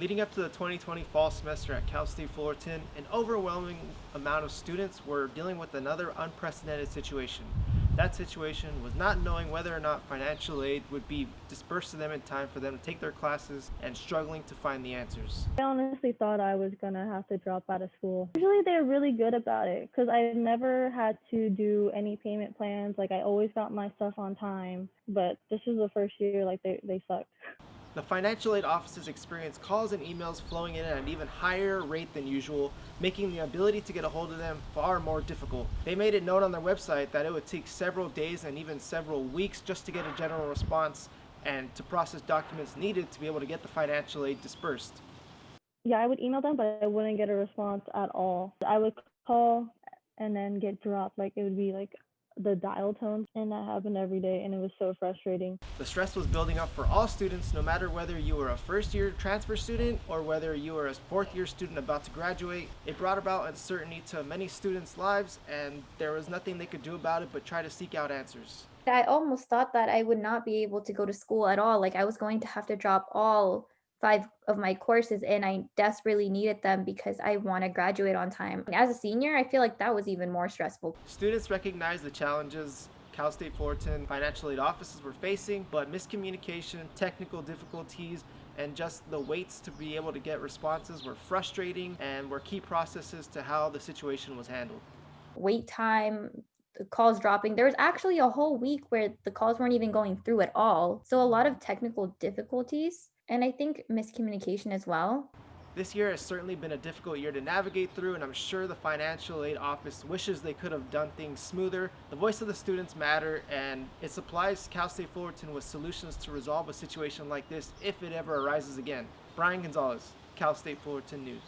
Leading up to the 2020 fall semester at Cal State Fullerton, an overwhelming amount of students were dealing with another unprecedented situation. That situation was not knowing whether or not financial aid would be dispersed to them in time for them to take their classes and struggling to find the answers. I honestly thought I was gonna have to drop out of school. Usually they're really good about it because I've never had to do any payment plans. Like I always got my stuff on time, but this is the first year like they sucked. The financial aid offices experienced calls and emails flowing in at an even higher rate than usual, making the ability to get a hold of them far more difficult. They made it known on their website that it would take several days and even several weeks just to get a general response and to process documents needed to be able to get the financial aid dispersed. Yeah, I would email them, but I wouldn't get a response at all. I would call and then get dropped. Like it would be like the dial tone, and that happened every day, and it was so frustrating. The stress was building up for all students, no matter whether you were a first year transfer student or whether you were a fourth year student about to graduate. It brought about uncertainty to many students' lives, and there was nothing they could do about it but try to seek out answers. I almost thought that I would not be able to go to school at all. Like I was going to have to drop all 5 of my courses and I desperately needed them because I want to graduate on time. As a senior, I feel like that was even more stressful. Students recognized the challenges Cal State Fullerton financial aid offices were facing, but miscommunication, technical difficulties, and just the waits to be able to get responses were frustrating and were key processes to how the situation was handled. Wait time, the calls dropping. There was actually a whole week where the calls weren't even going through at all. So a lot of technical difficulties and I think miscommunication as well. This year has certainly been a difficult year to navigate through, and I'm sure the financial aid office wishes they could have done things smoother. The voice of the students matter, and it supplies Cal State Fullerton with solutions to resolve a situation like this if it ever arises again. Brian Gonzalez, Cal State Fullerton News.